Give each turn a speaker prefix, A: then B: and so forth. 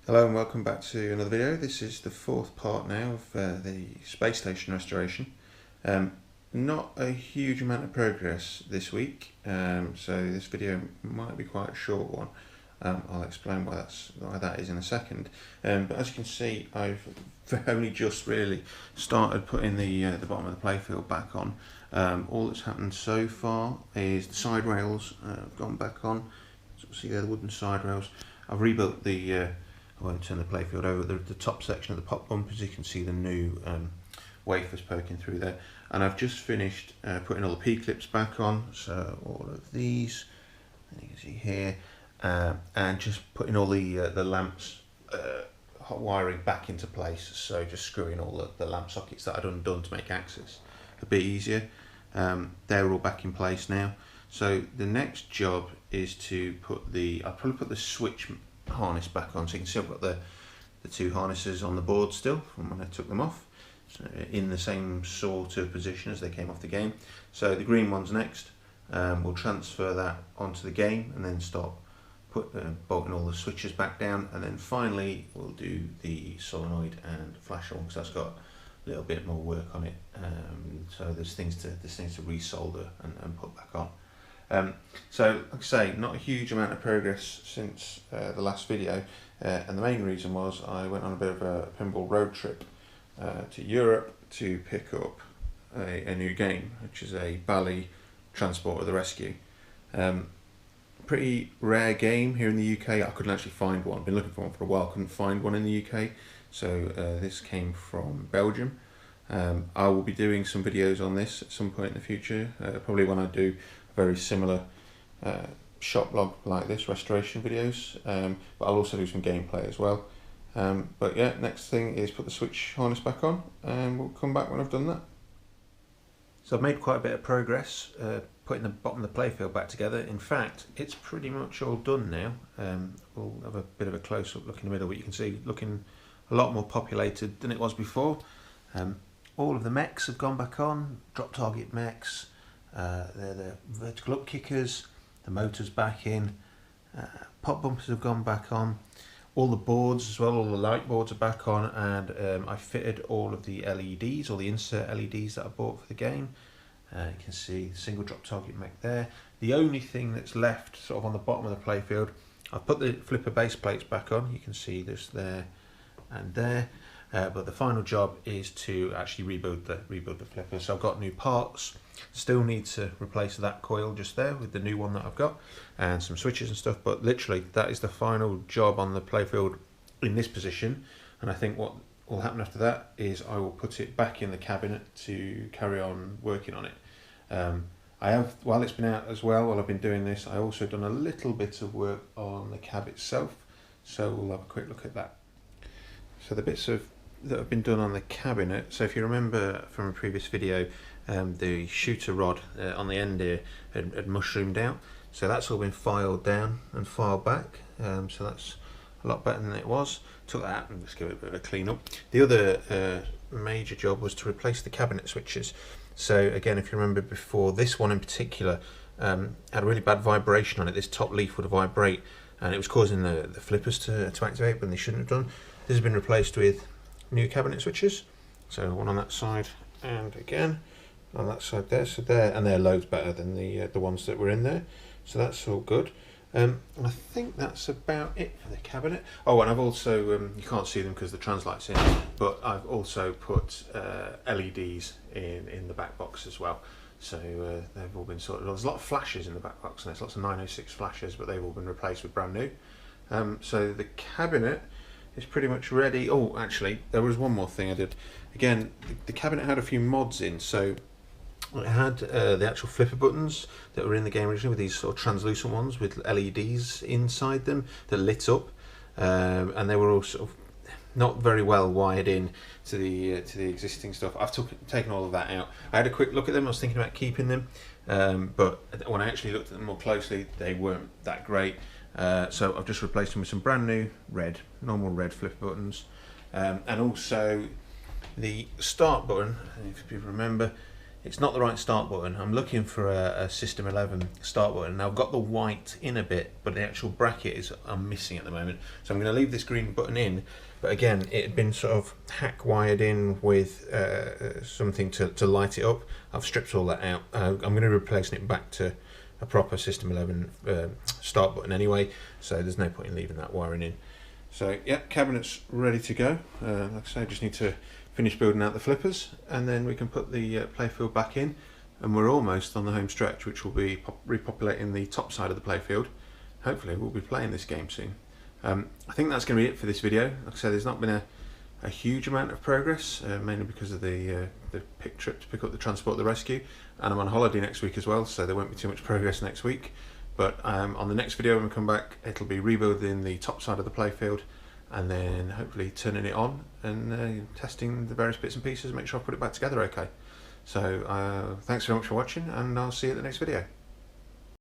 A: Hello and welcome back to another video. This is the fourth part now of the space station restoration. Not a huge amount of progress this week, so this video might be quite a short one. I'll explain why that is in a second. But as you can see, I've only just really started putting the bottom of the playfield back on. All that's happened so far is the side rails have gone back on. So see there, the wooden side rails. I've rebuilt the I won't turn the playfield over. The top section of the pop bumpers, you can see the new wafers poking through there. And I've just finished putting all the P-clips back on, so all of these, you can see here, and just putting all the lamps, hot wiring back into place. So just screwing all the lamp sockets that I'd undone to make access a bit easier. They're all back in place now. So the next job is to I'll probably put the switch harness back on, so you can see I've got the two harnesses on the board still from when I took them off, so in the same sort of position as they came off the game. So the green one's next. We'll transfer that onto the game and then start bolting all the switches back down, and then finally we'll do the solenoid and flasher one because that's got a little bit more work on it. So there's things to resolder and put back on. So like I say, not a huge amount of progress since the last video, and the main reason was I went on a bit of a pinball road trip to Europe to pick up a new game, which is a Bally Transport of the Rescue. Pretty rare game here in the UK. I couldn't actually find one. I've been looking for one for a while, couldn't find one in the UK. So this came from Belgium. I will be doing some videos on this at some point in the future, probably when I do very similar shop log like this, restoration videos, but I'll also do some gameplay as well. But yeah, next thing is put the switch harness back on, and we'll come back when I've done that. So I've made quite a bit of progress putting the bottom of the playfield back together. In fact, it's pretty much all done now. We'll have a bit of a close-up look in the middle, but you can see looking a lot more populated than it was before. All of the mechs have gone back on, drop target mechs. They're the vertical up kickers, the motors back in, pop bumpers have gone back on, all the boards as well, all the light boards are back on, and I fitted all of the LEDs, all the insert LEDs that I bought for the game. You can see single drop target mech there. The only thing that's left sort of on the bottom of the playfield, I've put the flipper base plates back on, you can see this there and there. But the final job is to actually rebuild the flipper. So I've got new parts. Still need to replace that coil just there with the new one that I've got, and some switches and stuff. But literally, that is the final job on the playfield in this position. And I think what will happen after that is I will put it back in the cabinet to carry on working on it. I have, while it's been out as well, while I've been doing this, I also done a little bit of work on the cab itself. So we'll have a quick look at that. So the bits that have been done on the cabinet, so if you remember from a previous video, the shooter rod on the end here had mushroomed out, so that's all been filed down and filed back, so that's a lot better than it was. Took that and just give it a bit of a clean up. The other major job was to replace the cabinet switches. So again, if you remember before, this one in particular had a really bad vibration on it. This top leaf would vibrate and it was causing the flippers to activate when they shouldn't have done. This has been replaced with new cabinet switches, so one on that side and again on that side there, so there, and they're loads better than the ones that were in there, so that's all good. And I think that's about it for the cabinet. Oh, and I've also you can't see them because the translight's in, but I've also put LEDs in the back box as well, so they've all been sorted. There's a lot of flashes in the back box, and there's lots of 906 flashes, but they've all been replaced with brand new. So the cabinet is pretty much ready. Oh, actually, there was one more thing I did. Again, the cabinet had a few mods in, so it had the actual flipper buttons that were in the game originally, with these sort of translucent ones with LEDs inside them that lit up, and they were all sort of not very well wired in to the existing stuff. I've taken all of that out. I had a quick look at them. I was thinking about keeping them, but when I actually looked at them more closely, they weren't that great. So I've just replaced them with some brand new normal red flipper buttons, and also the start button, if you remember, it's not the right start button. I'm looking for a System 11 start button. Now I've got the white in a bit, but the actual bracket I'm missing at the moment. So I'm going to leave this green button in, but again, it had been sort of hack wired in with something to light it up. I've stripped all that out. I'm going to be replacing it back to a proper System 11 start button anyway, so there's no point in leaving that wiring in. So yeah, cabinet's ready to go. Like I say, I just need to finish building out the flippers, and then we can put the playfield back in, and we're almost on the home stretch, which will be repopulating the top side of the playfield. Hopefully we'll be playing this game soon. I think that's going to be it for this video. Like I said, there's not been a huge amount of progress, mainly because of the trip to pick up the transport, the rescue, and I'm on holiday next week as well, so there won't be too much progress next week. But on the next video when we come back, it'll be rebuilding the top side of the playfield, and then hopefully turning it on and testing the various bits and pieces, make sure I put it back together okay. So thanks very much for watching, and I'll see you at the next video.